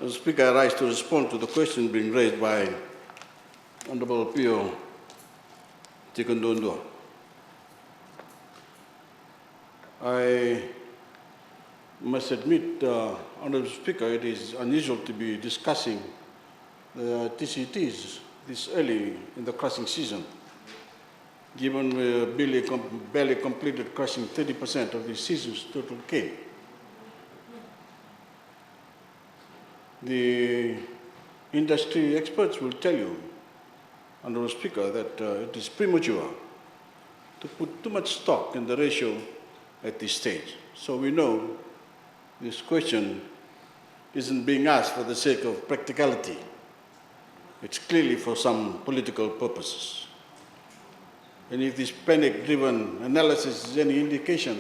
Mr. Speaker, I rise to respond to the question being raised by Honourable Pio Tikundundua. I must admit, Honourable Speaker, it is unusual to be discussing the TCTS this early in the crushing season, given we barely completed crushing 30% of the season's total cane. The industry experts will tell you, Honourable Speaker, that it is premature to put too much stock in the ratio at this stage. So we know this question isn't being asked for the sake of practicality. It's clearly for some political purposes. And if this panic-driven analysis is any indication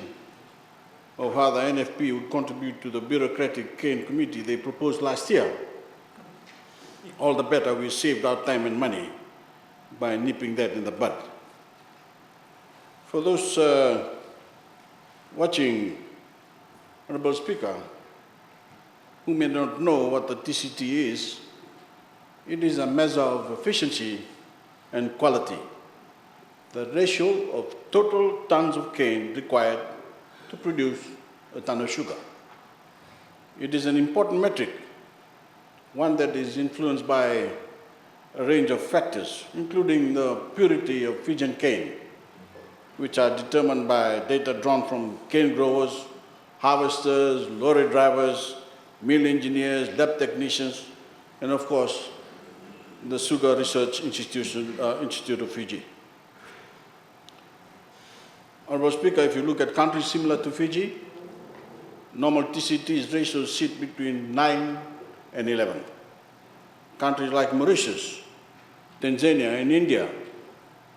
of how the NFP would contribute to the bureaucratic cane committee they proposed last year, all the better we saved our time and money by nipping that in the bud. For those watching, Honourable Speaker, who may not know what the TCT is, it is a measure of efficiency and quality, the ratio of total tons of cane required to produce a ton of sugar. It is an important metric, one that is influenced by a range of factors, including the purity of Fijian cane, which are determined by data drawn from cane growers, harvesters, lorry drivers, mill engineers, lab technicians, and of course, the Sugar Research Institute of Fiji. Honourable Speaker, if you look at countries similar to Fiji, normal TCT's ratios sit between 9 and 11. Countries like Mauritius, Tanzania, and India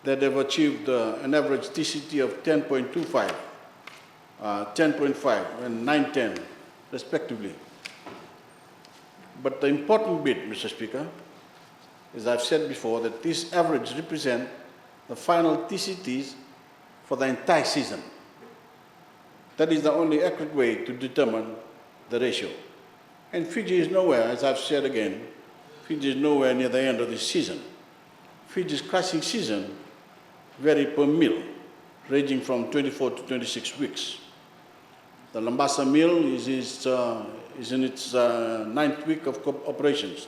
that have achieved an average TCT of 10.25, 10.5, and 9.10, respectively. But the important bit, Mr. Speaker, as I've said before, that this average represents the final TCTs for the entire season. That is the only accurate way to determine the ratio. And Fiji is nowhere, as I've said again, Fiji is nowhere near the end of this season. Fiji's crushing season vary per mill, ranging from 24 to 26 weeks. The Lambasa mill is in its 9th week of operations.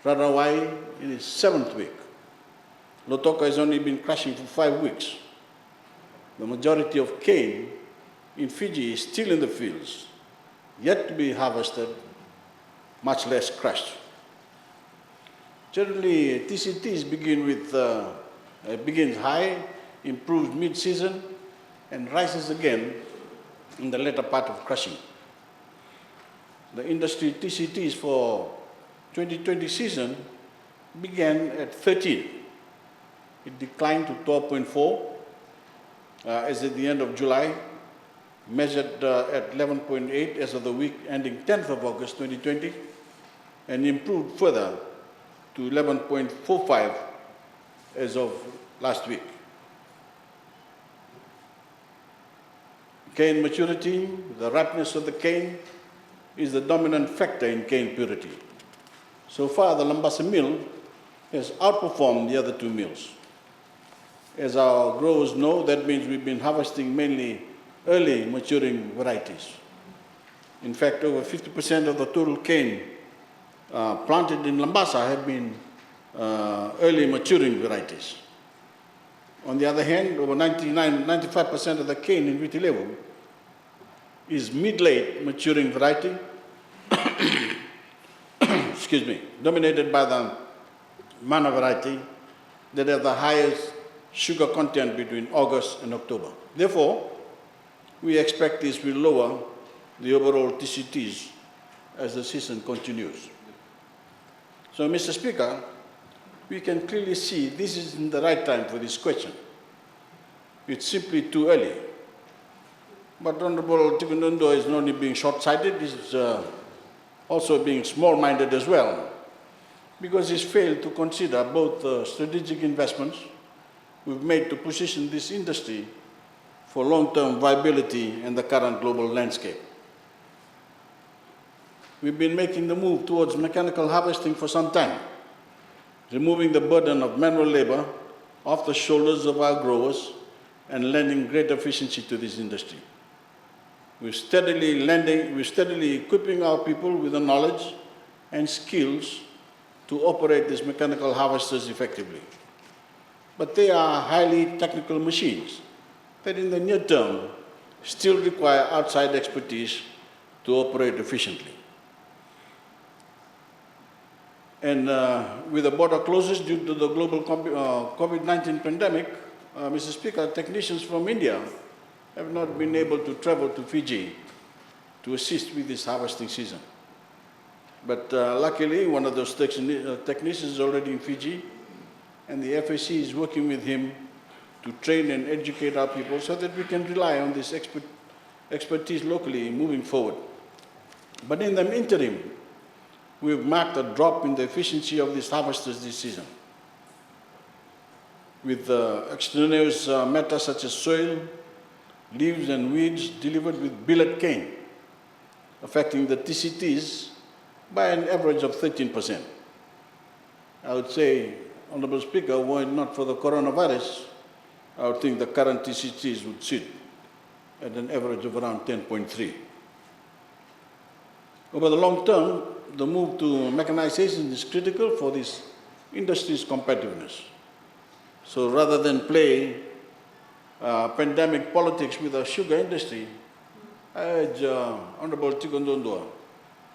Rarawai in its 7th week. Lautoka has only been crushing for 5 weeks. The majority of cane in Fiji is still in the fields, yet to be harvested, much less crushed. Generally, TCTs begins high, improves mid-season, and rises again in the later part of crushing. The industry TCTs for 2020 season began at 13. It declined to 12.4 as at the end of July, measured at 11.8 as of the week ending 10th of August 2020, and improved further to 11.45 as of last week. Cane maturity, the ripeness of the cane, is the dominant factor in cane purity. So far, the Lambasa mill has outperformed the other two mills. As our growers know, that means we've been harvesting mainly early maturing varieties. In fact, over 50% of the total cane planted in Lambasa have been early maturing varieties. On the other hand, over 95% of the cane in Viti level is mid-late maturing variety, excuse me, dominated by the Mana variety that have the highest sugar content between August and October. Therefore, we expect this will lower the overall TCTs as the season continues. So, Mr. Speaker, we can clearly see this isn't the right time for this question. It's simply too early. But Honourable Tikundundua is not only being short-sighted, he's also being small-minded as well, because he's failed to consider both the strategic investments we've made to position this industry for long-term viability in the current global landscape. we've been making the move towards mechanical harvesting for some time, removing the burden of manual labor off the shoulders of our growers and lending greater efficiency to this industry. We're steadily equipping our people with the knowledge and skills to operate these mechanical harvesters effectively. But they are highly technical machines that in the near term still require outside expertise to operate efficiently. And with the border closures due to the global COVID-19 pandemic, Mr. Speaker, technicians from India have not been able to travel to Fiji to assist with this harvesting season. But luckily, one of those technicians is already in Fiji, and the FAC is working with him to train and educate our people so that we can rely on this expertise locally moving forward. But in the interim, we've marked a drop in the efficiency of these harvesters this season, with extraneous matter such as soil, leaves and weeds delivered with billet cane, affecting the TCTS by an average of 13%. I would say, Honourable Speaker, were it not for the coronavirus, I would think the current TCTS would sit at an average of around 10.3. Over the long term, the move to mechanization is critical for this industry's competitiveness. So rather than play pandemic politics with the sugar industry, I urge Honourable Tikondondua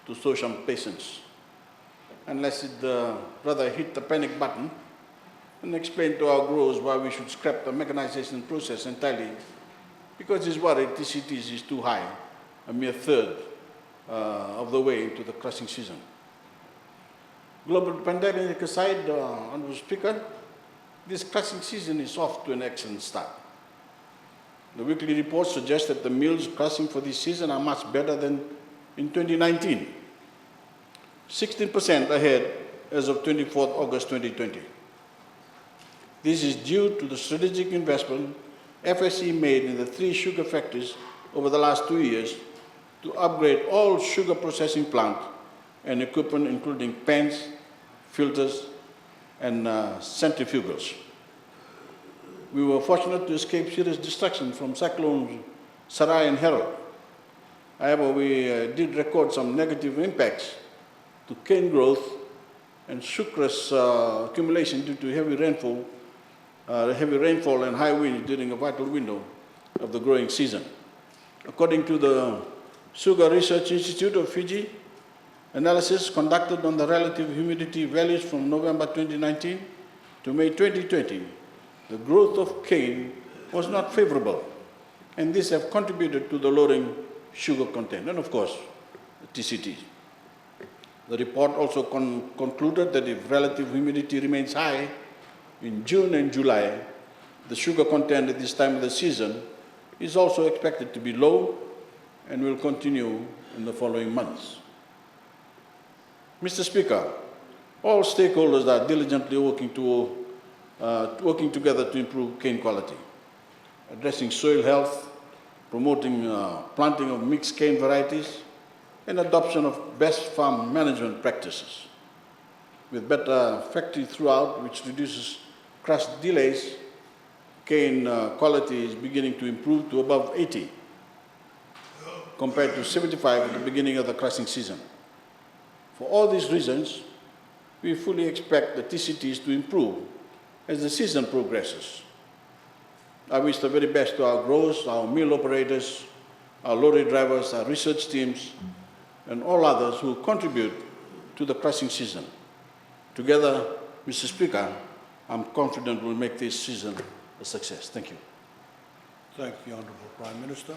to show some patience, unless it rather hit the panic button and explain to our growers why we should scrap the mechanization process entirely, because he's worried TCTs is too high, a mere third of the way into the crushing season. Global pandemic aside, Honourable Speaker, this crushing season is off to an excellent start. The weekly reports suggest that the mills crushing for this season are much better than in 2019, 16% ahead as of 24th August 2020. This is due to the strategic investment FSC made in the 3 sugar factories over the last 2 years to upgrade all sugar processing plants and equipment, including pans, filters, and centrifugals. We were fortunate to escape serious destruction from cyclones Sarai and Harold. However, we did record some negative impacts to cane growth and sucrose accumulation due to heavy rainfall and high winds during a vital window of the growing season. According to the Sugar Research Institute of Fiji, analysis conducted on the relative humidity values from November 2019 to May 2020, the growth of cane was not favorable, and this have contributed to the lowering sugar content, and of course, the TCT. The report also concluded that if relative humidity remains high in June and July, the sugar content at this time of the season is also expected to be low and will continue in the following months. Mr. Speaker, all stakeholders are diligently working together to improve cane quality, addressing soil health, promoting planting of mixed cane varieties, and adoption of best farm management practices. With better factory throughput, which reduces crush delays, cane quality is beginning to improve to above 80, compared to 75 at the beginning of the crushing season. For all these reasons, we fully expect the TCTs to improve as the season progresses. I wish the very best to our growers, our mill operators, our lorry drivers, our research teams, and all others who contribute to the crushing season. Together, Mr. Speaker, I'm confident we'll make this season a success. Thank you. Thank the Honourable Prime Minister.